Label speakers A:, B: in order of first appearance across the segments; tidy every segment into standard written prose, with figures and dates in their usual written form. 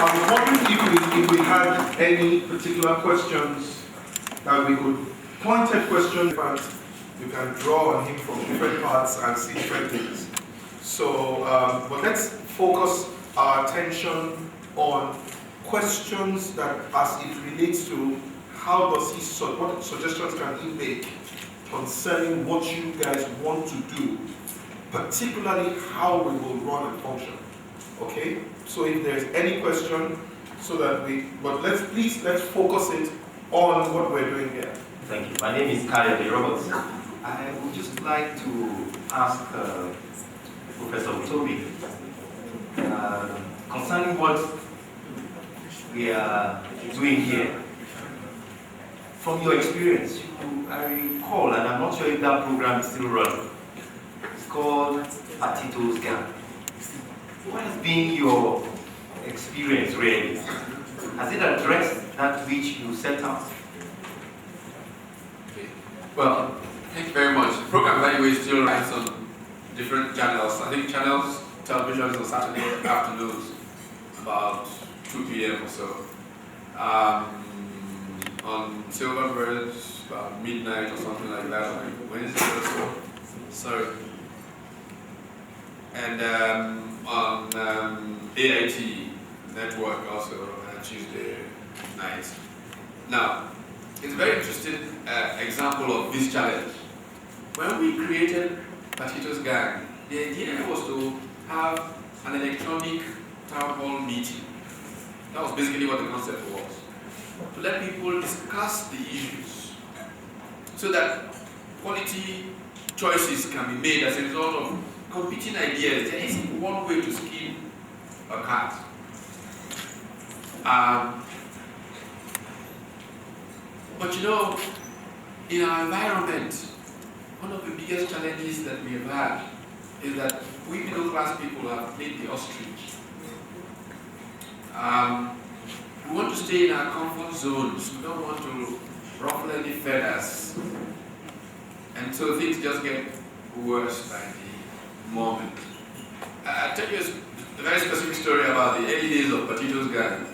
A: I was wondering if we had any particular questions that we could, pointed questions, but you can draw on him from different parts and see different things. So, but let's focus our attention on questions that, as it relates to how does he, what suggestions can he make concerning what you guys want to do, particularly how we will run and function. Okay? So if there's any question, so that let's focus it on what we're doing here.
B: Thank you. My name is Kyle Roberts. I would just like to ask Professor Utobi concerning what we are doing here. From your experience, I recall, and I'm not sure if that program is still running, it's called Patito's Gang. What has been your experience really? Has it addressed that which you set out?
C: Okay. Well, thank you very much. The program, by the way, still runs on different channels. I think channels, television is on Saturday afternoons, about 2 p.m. or so. On Silverbird, about midnight or something like that, on Wednesday or so. Sorry. And on AIT network also on Tuesday night. Now, it's a very interesting example of this challenge. When we created Patito's Gang, the idea was to have an electronic town hall meeting. That was basically what the concept was. To let people discuss the issues so that quality choices can be made as a result of competing ideas. There isn't one way to skin a cat. But you know, in our environment, one of the biggest challenges that we have had is that we middle class people have played the ostrich. We want to stay in our comfort zones. We don't want to ruffle any feathers. And so things just get worse by the moment. I'll tell you a very specific story about the early days of Patito's Gang.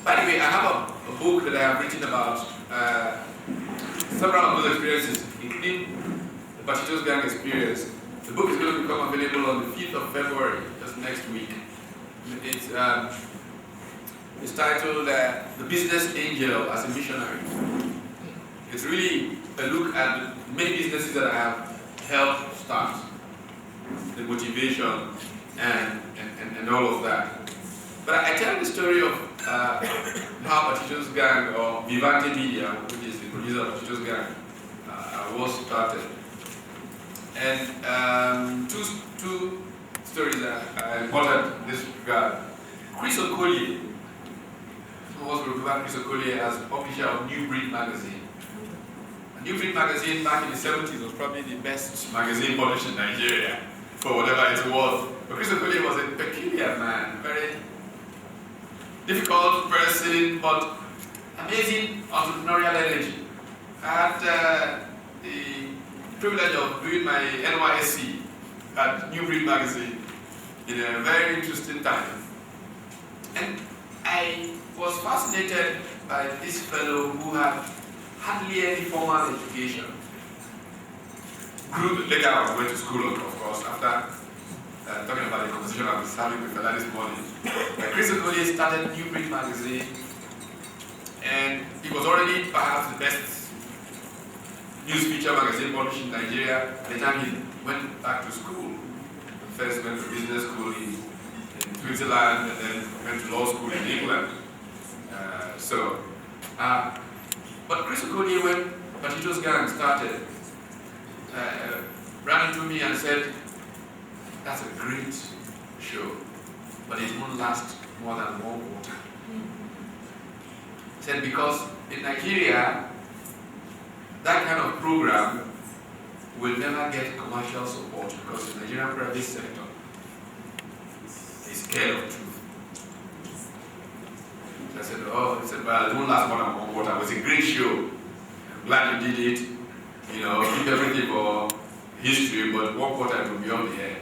C: By the way, I have a book that I have written about several of those experiences, including the Patito's Gang experience. The book is going to become available on the 5th of February, just next week. It's titled The Business Angel as a Missionary. It's really a look at the many businesses that I have helped start, the motivation and all of that. But I tell the story of how Patito's Gang, or Vivante Media, which is the producer of Patito's Gang, was started. And two stories that are important in this regard. Chris Okolie, who was remember Chris Okolie as publisher of New Breed magazine. New Breed magazine back in the 70s was probably the best magazine published in Nigeria, for whatever it's worth. But Chris Okolie was a peculiar man, very difficult person, but amazing entrepreneurial energy. I had the privilege of doing my NYSC at New Breed magazine in a very interesting time. And I was fascinated by this fellow who had hardly any formal education. Later on, went to school, of course, after talking about the conversation I was having with Fela this morning. Chris Okolie started New Breed magazine, and it was already perhaps the best news feature magazine published in Nigeria at the time he went back to school. First went to business school in Switzerland, and then went to law school in England. But Chris Okolie, when Patito's Gang started, ran into me and said, "That's a great show, but it won't last more than 1 quarter." He said, because in Nigeria, that kind of program will never get commercial support because the Nigerian private sector is scared of truth. I said, oh, he said, well, it won't last more than 1 quarter. It was a great show. I'm glad you did it. You know, keep everything for history, but 1 quarter it will be on the air.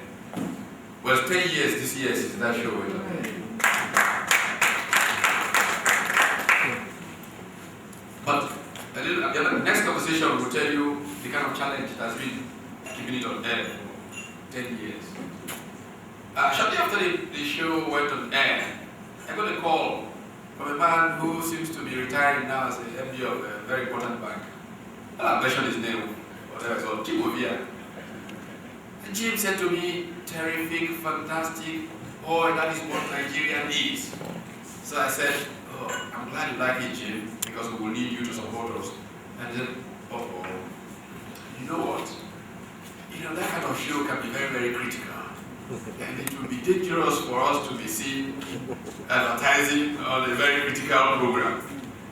C: Well, it's 10 years this year since that show went on. tell you the kind of challenge it has been keeping it on air for 10 years. Shortly after the show went on air, I got a call from a man who seems to be retiring now as the MD of a very important bank. I'll mention his name, whatever it's called, Jim Ovia. And Jim said to me, terrific, fantastic, boy, that is what Nigeria needs. So I said, oh, I'm glad you like it, Jim, because we will need you to support us. And he said, oh, you know what? You know, that kind of show can be very, very critical. And it will be dangerous for us to be seen advertising on a very critical program.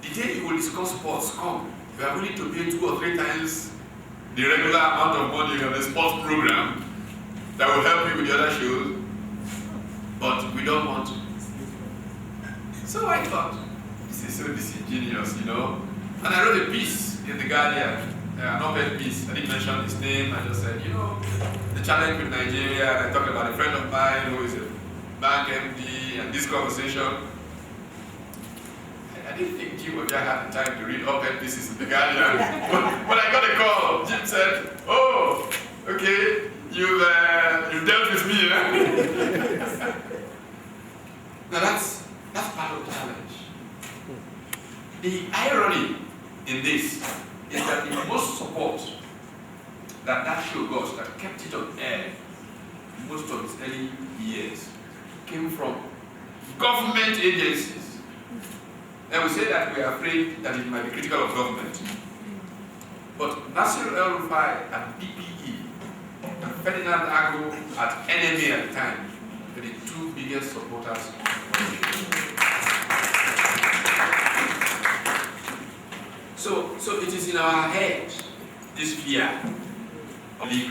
C: The day you will discuss sports, come. We are willing to pay 2 or 3 times the regular amount of money on the sports program that will help you with the other shows, but we don't want to. So I thought, this is so disingenuous, you know. And I wrote a piece in The Guardian, an op-ed piece. I didn't mention his name. I just said, you know, the challenge with Nigeria, and I talked about a friend of mine who is a bank MD, and this conversation. I didn't think Jim Ovia had the time to read op-ed pieces in The Guardian. But I got a call. Jim said, oh, okay, you've dealt with me, eh? Now that's part of the challenge. The irony in this is that the most support that show got, that kept it on air most of its early years, came from government agencies. And we say that we are afraid that it might be critical of government. But Nasir El-Rufai at PPE and Ferdinand Ago at NMA at the time were the 2 biggest supporters. So it is in our head, this fear of the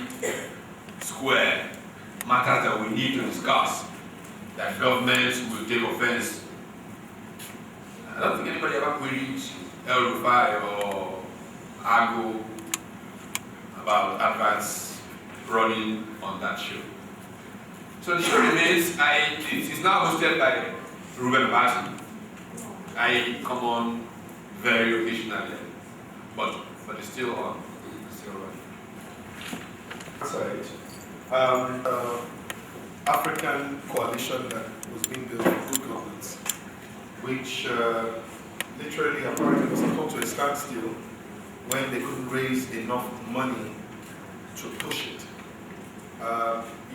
C: square matters that we need to discuss, that governments will take offense. I don't think anybody ever queried El-Rufai or Ago about adverts running on that show. So the show remains, it is now hosted by Ruben Abati. I come on very occasionally, but it's still on. It's still running.
A: Sorry. African coalition that was being built for good governance, which literally apparently was come to a standstill when they couldn't raise enough money to push it.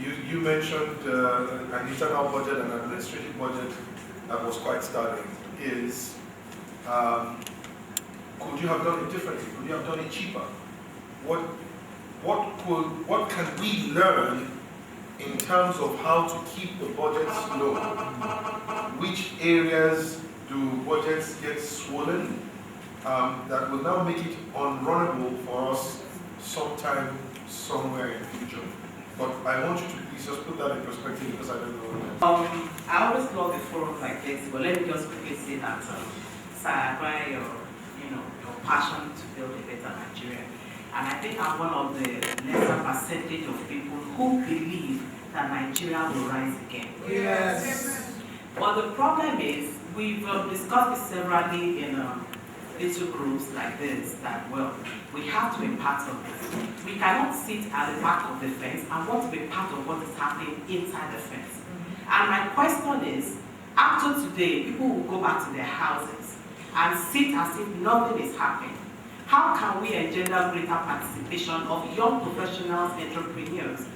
A: You mentioned an internal budget and administrative budget that was quite startling. Could you have done it differently? Could you have done it cheaper? What can we learn in terms of how to keep the budgets low? Which areas do budgets get swollen that will now make it unrunnable for us sometime, somewhere in the future? But I want you to please just put that in perspective because I don't know.
D: I always love a forum like this, but let me just quickly say that I admire your passion to build a better Nigeria. And I think I'm one of the lesser percentage of people who believe that Nigeria will rise again.
A: Yes.
D: But the problem is, we've discussed this severally in little groups like this, that, well, we have to be part of this. We cannot sit at the back of the fence and want to be part of what is happening inside the fence. And my question is, after today, people will go back to their houses and sit as if nothing is happening. How can we engender greater participation of young professionals, entrepreneurs,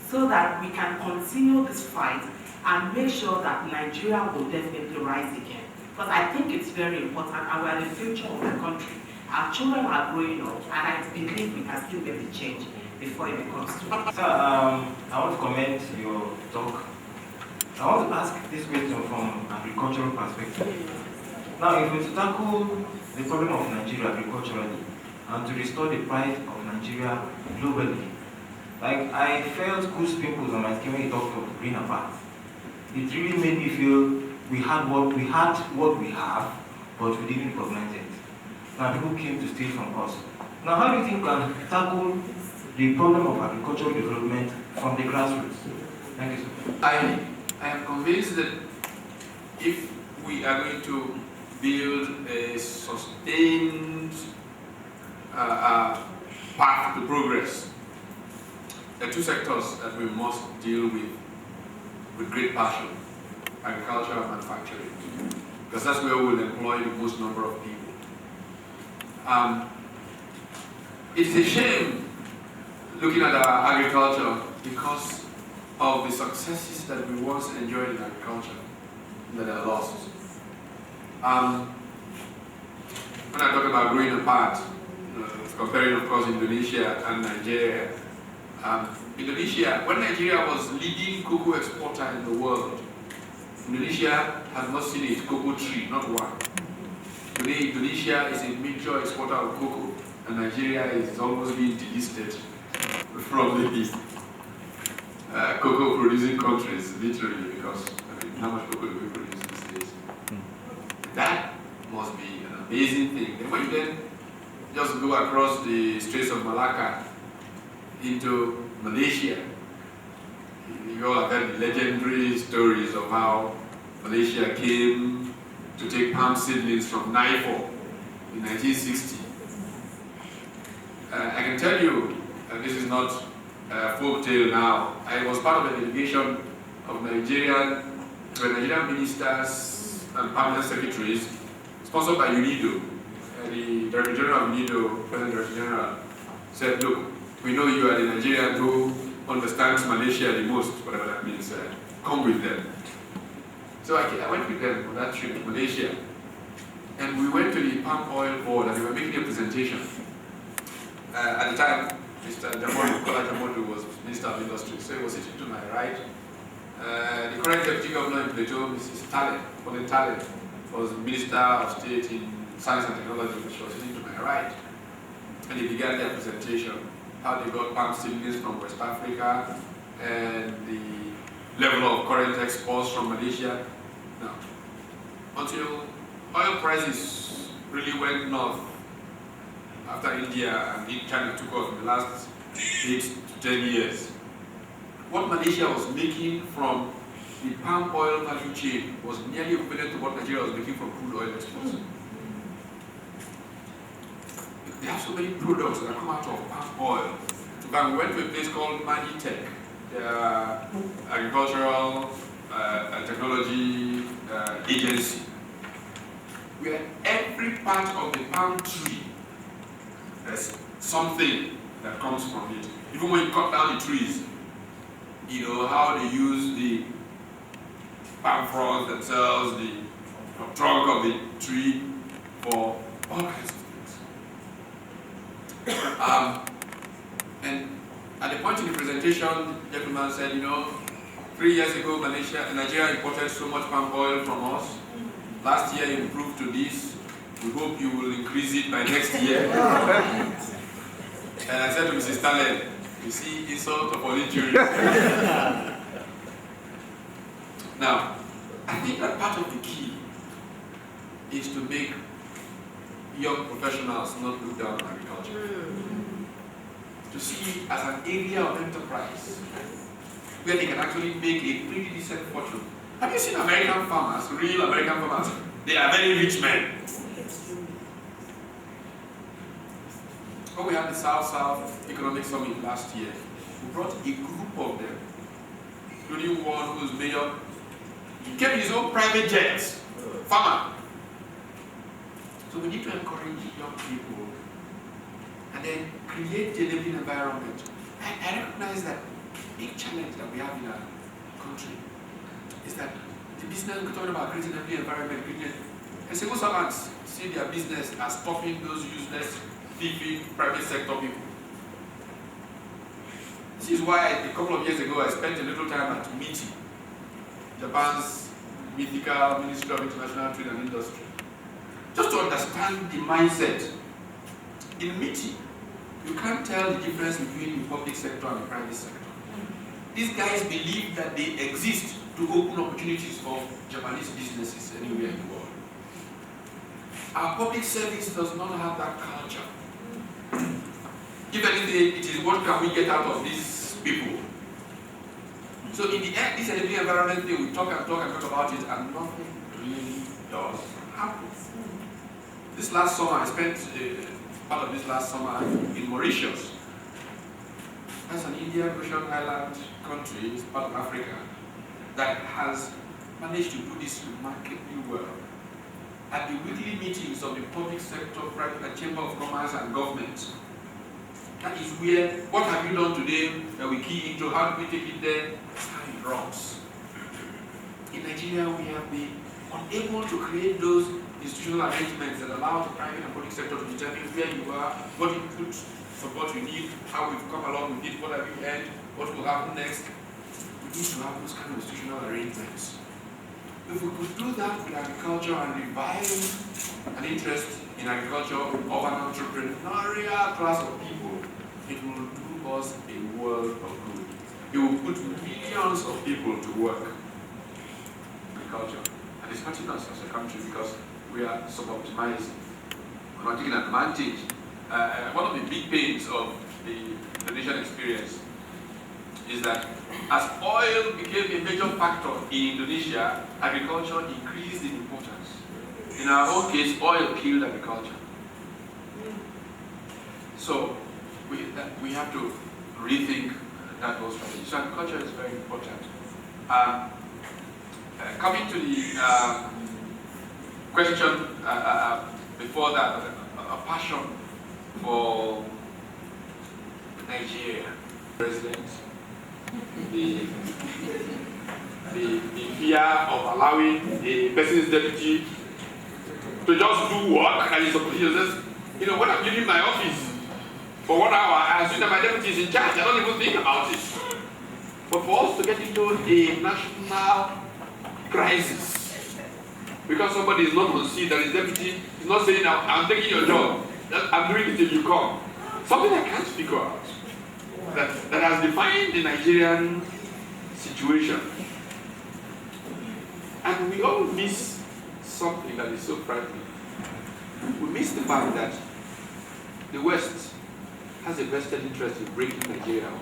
D: so that we can continue this fight and make sure that Nigeria will definitely rise again? Because I think it's very important, and we are the future of the country. Our children are growing up, and I believe we can still get the change before it becomes too late.
E: So, I want to comment your talk. I want to ask this question from an agricultural perspective. Now, if we to tackle the problem of Nigeria agriculturally and to restore the pride of Nigeria globally, like I felt goose pimples on my skin when you talked of green apart. It really made me feel we had what we have, but we didn't recognize it. Now people came to steal from us. Now, how do you think we can tackle the problem of agricultural development from the grassroots? Thank you, sir.
C: I am convinced that if we are going to build a sustained path to progress. There are two sectors that we must deal with great passion: agriculture and manufacturing, because that's where we'll employ the most number of people. It's a shame looking at our agriculture because of the successes that we once enjoyed in agriculture that are lost. When I talk about growing apart, comparing of course Indonesia and Nigeria, Indonesia, when Nigeria was leading cocoa exporter in the world, Indonesia has not seen a cocoa tree, not one. Today, Indonesia is a major exporter of cocoa, and Nigeria is almost being delisted from the cocoa producing countries, literally, because how much cocoa do we produce these days? That must be an amazing thing. And when you then just go across the Straits of Malacca into Malaysia, you all have heard the legendary stories of how Malaysia came to take palm seedlings from NIFOR in 1960. I can tell you, and this is not a folk tale now, I was part of a delegation of Nigerian ministers and permanent secretaries sponsored by UNIDO. The Director General of UNIDO, President Director General, said, look, we know you are the Nigerian who understands Malaysia the most, whatever that means, come with them. So I went with them on that trip to Malaysia, and we went to the Palm Oil Board, and they were making a presentation. At the time, Mr. Jamodu, Kola Jamodu was Minister of Industry, so he was sitting to my right. The current Deputy Governor in Plateau, Mrs. Talent, Colin Talent, was Minister of State in Science and Technology, which was sitting to my right. And they began their presentation, how they got palm seedlings from West Africa, and the level of current exports from Malaysia. Now, until oil prices really went north after India and China took off in the last 8 to 10 years, what Malaysia was making from the palm oil value chain was nearly equivalent to what Nigeria was making from crude oil exports. They have so many products that come out of palm oil. We went to a place called Magitech, agricultural and technology agency, where every part of the palm tree has something that comes from it. Even when you cut down the trees, you know how they use the palm fronds themselves, the trunk of the tree for all kinds of things. And at the point in the presentation, the gentleman said, 3 years ago, Nigeria imported so much palm oil from us. Last year, you improved to this. We hope you will increase it by next year. And I said to Mrs. Talent, you see, insult upon injury. Now, I think that part of the key is to make young professionals not look down on agriculture. To see it as an area of enterprise where they can actually make a pretty decent fortune. Have you seen American farmers, real American farmers? They are very rich men. When we had the South Economic Summit last year, we brought a group of them, including one who's mayor. He came in his own private jet, farmer. So we need to encourage young people and then create a living environment. I recognize that big challenge that we have in our country is that the business we're talking about creating a living environment, and civil servants see their business as stopping those useless, thieving private sector people. This is why a couple of years ago I spent a little time at MITI, Japan's mythical Ministry of International Trade and Industry, just to understand the mindset. In MITI, you can't tell the difference between the public sector and the private sector. These guys believe that they exist to open opportunities for Japanese businesses anywhere in the world. Our public service does not have that culture. If anything, it is what can we get out of these people. So in the end, this is a environment thing. We talk and talk and talk about it, and nothing really does happen. This last summer, I spent part of this last summer in Mauritius. That's an Indian Ocean island country, it's part of Africa, that has managed to do this remarkably well. At the weekly meetings of the public sector, private and chamber of commerce and government, that is where, what have you done today that we key into, how do we take it there? That's how it runs. In Nigeria, we have been unable to create those institutional arrangements that allow the private and public sector to determine where you are, what input support you need, how we've come along with it, what have you earned, what will happen next. We need to have those kind of institutional arrangements. If we could do that with agriculture and revive an interest in agriculture of an entrepreneurial class of people, it will do us a world of good. It will put millions of people to work in agriculture. And it's hurting us as a country because we are sub-optimizing. We're not taking advantage. One of the big pains of the Indonesian experience is that as oil became a major factor in Indonesia, agriculture increased in importance. In our own case, oil killed agriculture. So we have to rethink that whole strategy. So agriculture is very important. Coming to the question before that, a passion for Nigeria, president. The fear of allowing a person's deputy to just do work and he's supposed to just, when I'm leaving my office for 1 hour, I assume that my deputy is in charge. I don't even think about it. But for us to get into a national crisis because somebody is not on seat that his deputy is not saying, I'm taking your job, I'm doing it till you come. Something I can't figure out. That has defined the Nigerian situation. And we all miss something that is so frightening. We miss the fact that the West has a vested interest in breaking Nigeria up.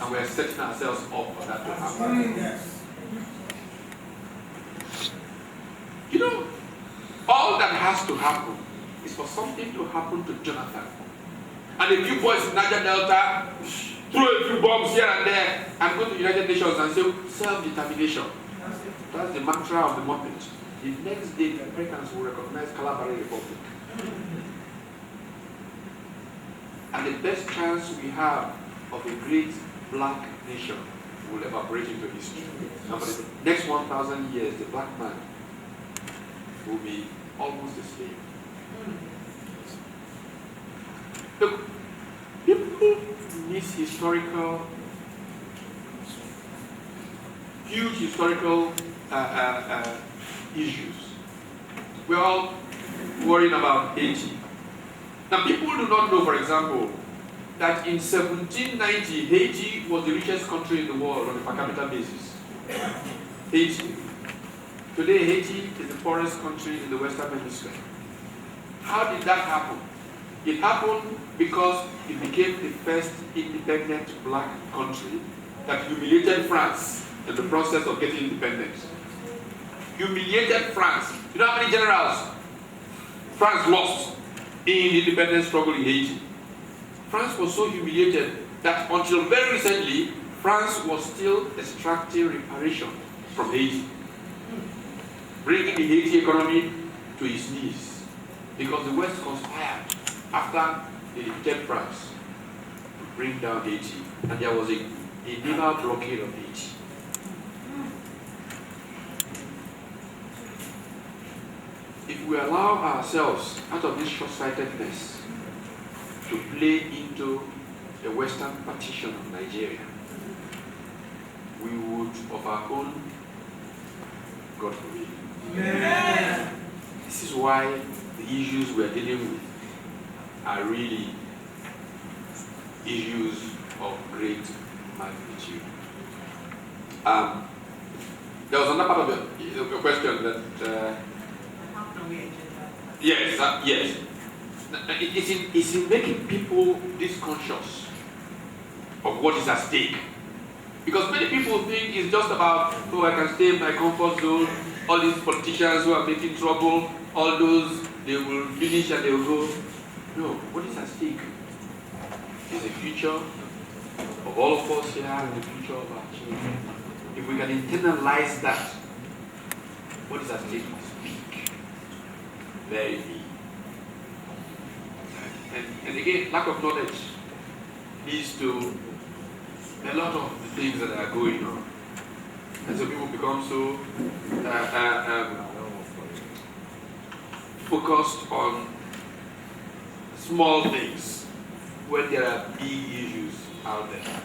C: And we are setting ourselves up for that to happen.
A: Yes.
C: All that has to happen is for something to happen to Jonathan. And a few boys in Niger Delta throw a few bombs here and there and go to the United Nations and say self-determination. That's the mantra of the moment. The next day the Americans will recognize Calabari Republic. And the best chance we have of a great black nation will evaporate into history. And for the next 1,000 years, the black man will be almost a slave. Look, people miss huge historical issues. We're all worrying about Haiti. Now, people do not know, for example, that in 1790, Haiti was the richest country in the world on a per capita basis. Haiti. Today, Haiti is the poorest country in the Western Hemisphere. How did that happen? It happened because it became the first independent black country that humiliated France in the process of getting independence. Humiliated France. You know how many generals France lost in the independence struggle in Haiti? France was so humiliated that until very recently, France was still extracting reparation from Haiti, bringing the Haiti economy to its knees, because the West conspired after they defeated France to bring down Haiti, and there was a naval blockade of Haiti. If we allow ourselves, out of this short-sightedness, to play into the Western partition of Nigeria, we would, of our own, God forbid. Yeah. This is why the issues we are dealing with are really issues of great magnitude. There was another part of your question that. Yes. It's in making people disconscious of what is at stake. Because many people think it's just about, I can stay in my comfort zone, all these politicians who are making trouble, all those, they will finish and they will go. No, what is at stake is the future of all of us here and the future of our children. If we can internalize that, what is at stake is big, very big. And again, lack of knowledge leads to a lot of the things that are going on. And so people become so focused on small things when there are big issues out there.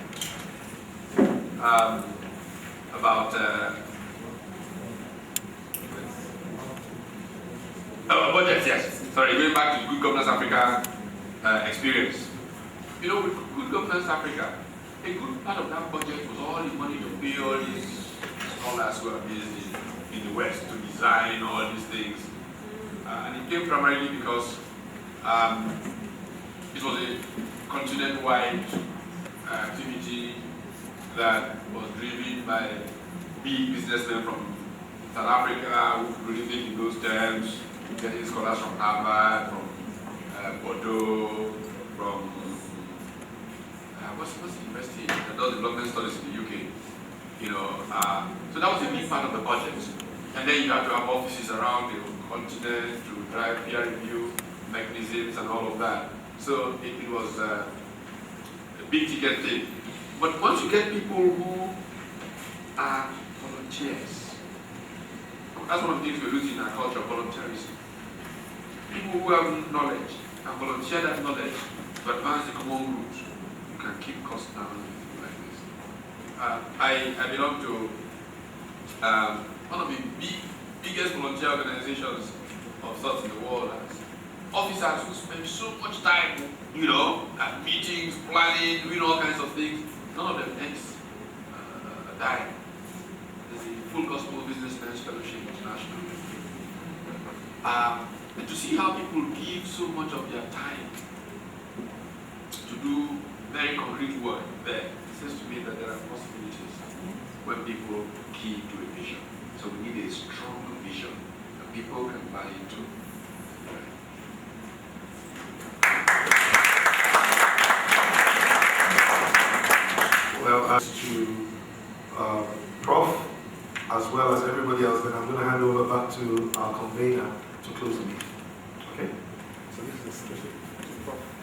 C: About budget, yes. Sorry, going back to Good Governance Africa experience. You know, with Good Governance Africa, a good part of that budget was all the money to pay all these scholars who are based in the West to design all these things. And it came primarily because it was a continent-wide activity that was driven by big businessmen from South Africa who could really think in those terms, getting scholars from Harvard, from Bordeaux, from what's the university that does development studies in the UK? You know, so that was a big part of the budget. And then you have to have offices around the continent to drive peer review mechanisms and all of that. So it was a big ticket thing. But once you get people who are volunteers, that's one of the things we're losing in our culture, volunteerism. People who have knowledge and volunteer that knowledge to advance the common good, you can keep costs down like this. I belong to one of the biggest volunteer organizations of sorts in the world. Officers who spend so much time, you know, at meetings, planning, doing all kinds of things. None of them ends die. There's a Full Gospel Businessmen's Fellowship International. And to see how people give so much of their time to do very concrete work there, it says to me that there are possibilities when people key to a vision. So we need a strong vision that people can buy into.
A: Well, as to Prof, as well as everybody else, then I'm going to hand over back to our convener to close the meeting. Okay? So this is the special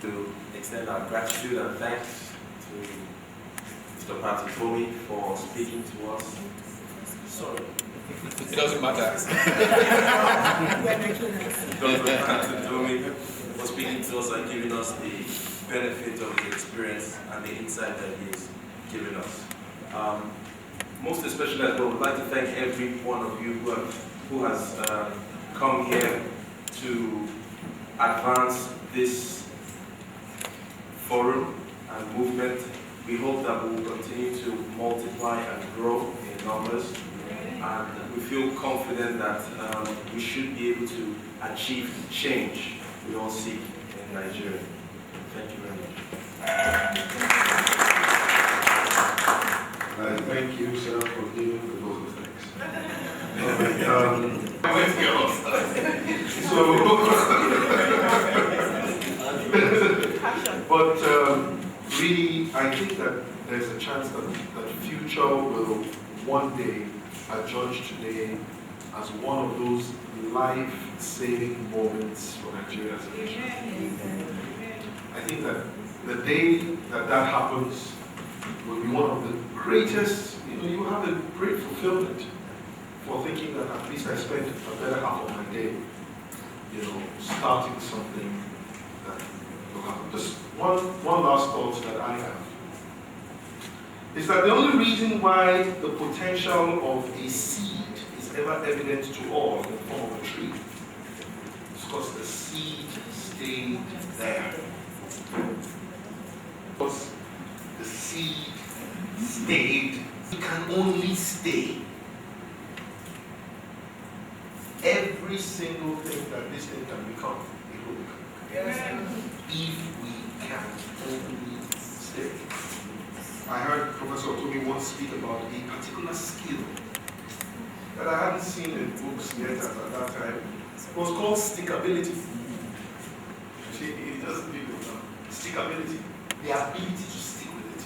F: to extend our gratitude and thanks to Mr. Patti Tomi for speaking to us. Sorry.
C: It doesn't matter.
F: Dr. Patti Tomi for speaking to us and giving us the benefit of his experience and the insight that he's given us. Most especially as well, we'd like to thank every one of you who has come here to advance this forum and movement. We hope that we will continue to multiply and grow in numbers, and we feel confident that we should be able to achieve the change we all seek in Nigeria. Thank you very much.
A: thank you, sir, for giving the vote of thanks. But really, I think that there's a chance that future will one day adjudge today as one of those life-saving moments for Nigeria as a nation. I think that the day that happens will be one of the greatest, you have a great fulfillment for thinking that at least I spent a better half of my day, starting something that will happen. Just one last thought that I have is that the only reason why the potential of a seed is ever evident to all in the form of a tree is because the seed stayed there. Because the seed stayed, it can only stay. Every single thing that this thing can become, it will become. If we can only stay. I heard Professor Otomi once speak about a particular skill that I hadn't seen in books yet at that time. It was called stickability. It just stickability, the ability to stick with it,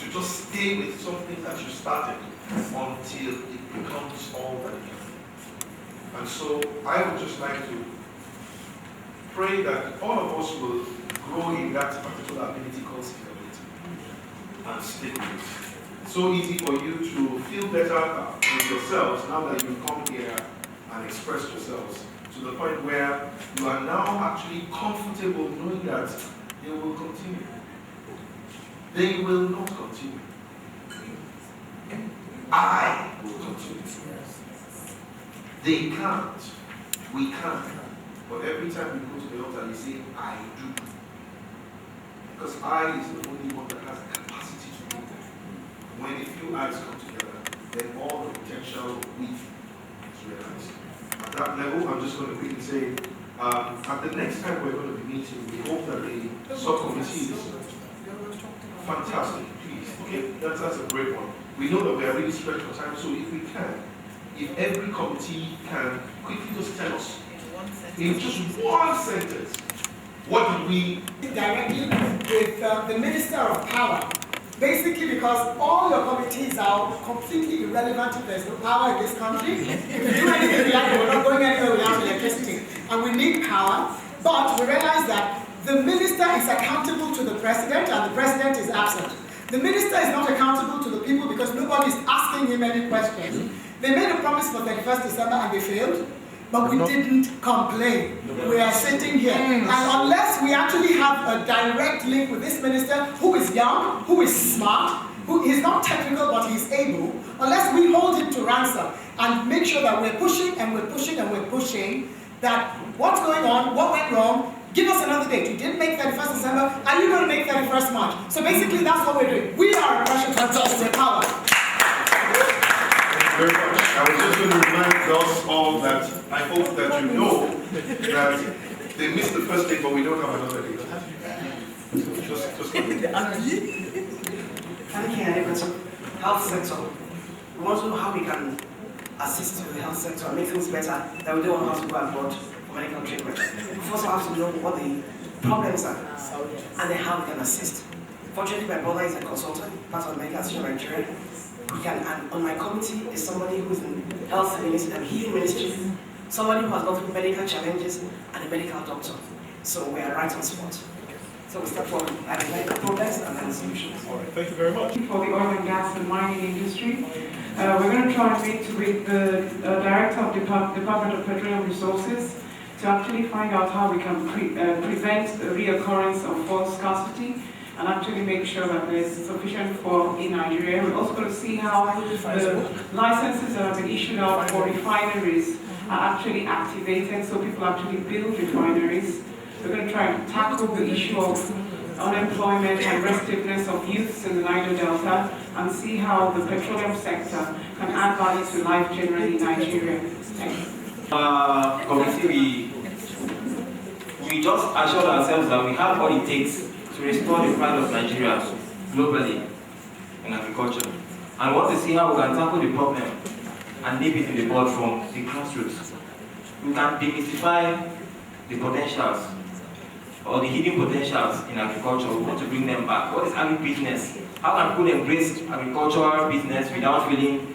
A: to just stay with something that you started until it becomes all that it can be. And so I would just like to pray that all of us will grow in that particular ability called stickability and stick with it. It's so easy for you to feel better with yourselves now that you come here and express yourselves, to the point where you are now actually comfortable knowing that they will continue. They will not continue. I will continue. They can't. We can't. But every time we go to the altar, you say, I do. Because I is the only one that has the capacity to do that. When a few eyes come together, then all the potential we is realized. At that level, I'm just going to quickly say, at the next time we're going to be meeting, we hope that the subcommittee is fantastic, please. Okay, that's a great one. We know that we are really stretched for time, so if we can, if every committee can quickly just tell us, in just one sentence, what did we...
G: Directly with the Minister of Power. Basically because all your committees are completely irrelevant if there's no power in this country. If we do anything we like, we're not going anywhere without electricity. And we need power, but we realize that the minister is accountable to the president and the president is absent. The minister is not accountable to the people because nobody is asking him any questions. They made a promise for 31st December and they failed. But we didn't complain. We are sitting here. And unless we actually have a direct link with this minister who is young, who is smart, who is not technical but he's able, unless we hold him to ransom and make sure that we're pushing and we're pushing and we're pushing, that what's going on, what went wrong, give us another date. You didn't make 31st December, are you going to make 31st March? So basically that's what we're doing. We are a pressure control with power.
A: Very much. I was just going to remind us all that I hope that you know that they missed the first date, but we don't have another date. Just
H: Thank you, health sector. We want to know how we can assist the health sector and make things better, that we don't have to go abroad for medical treatment. We first have to know what the problems are and then how we can assist. Fortunately, my brother is a consultant, part of the Medical Association of Nigeria. And on my committee is somebody who is in health ministry and healing ministry, somebody who has gone through medical challenges and a medical doctor. So we are right on spot. So we start from identifying problems and then solutions.
A: all right. Thank you very much.
I: For the oil and gas and mining industry, we're going to try and meet with the Director of Department of Petroleum Resources to actually find out how we can prevent the reoccurrence of fuel scarcity and actually make sure that there's sufficient fuel in Nigeria. We're also going to see how the licenses that have been issued out for refineries are actually activated, so people actually build refineries. We're going to try and tackle the issue of unemployment and restiveness of youths in the Niger Delta and see how the petroleum sector can add value to life generally in Nigeria. Thanks.
E: Committee, we just assured ourselves that we have what it takes to restore the pride of Nigeria globally in agriculture. And we want to see how we can tackle the problem and nip it in the bud from the grassroots. We can demystify the potentials or the hidden potentials in agriculture. We want to bring them back. What is agribusiness? How can people embrace agricultural business without feeling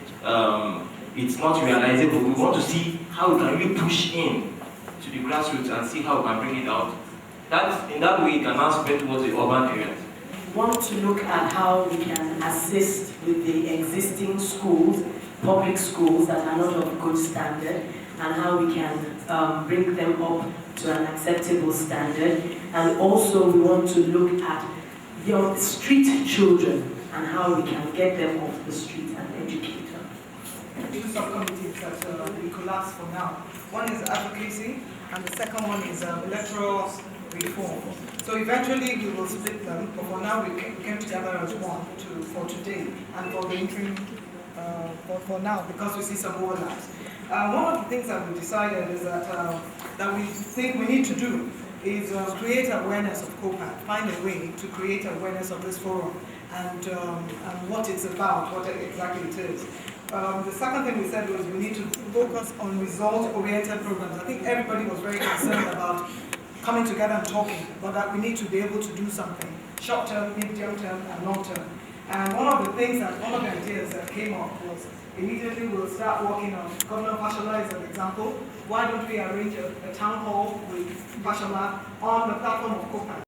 E: it's not realizable? We want to see how we can really push in to the grassroots and see how we can bring it out. In that way, it can now spread towards the urban areas.
H: We want to look at how we can assist with the existing schools, public schools that are not of good standard, and how we can bring them up to an acceptable standard. And also we want to look at young street children and how we can get them off the street and educate them.
G: Two subcommittees that we collapsed for now. One is advocacy, and the second one is electoral reform. So eventually we will split them, but for now we came together as one for today and for the interim for now, because we see some overlaps. One of the things that we decided is that we think we need to do is create awareness of COPAC, find a way to create awareness of this forum and what it's about, what exactly it is. The second thing we said was we need to focus on result-oriented programs. I think everybody was very concerned about coming together and talking, but that we need to be able to do something, short term, medium term, and long term. And one of the ideas that came up was immediately we'll start working on Governor Fashola as an example. Why don't we arrange a town hall with Fashola on the platform of COPA?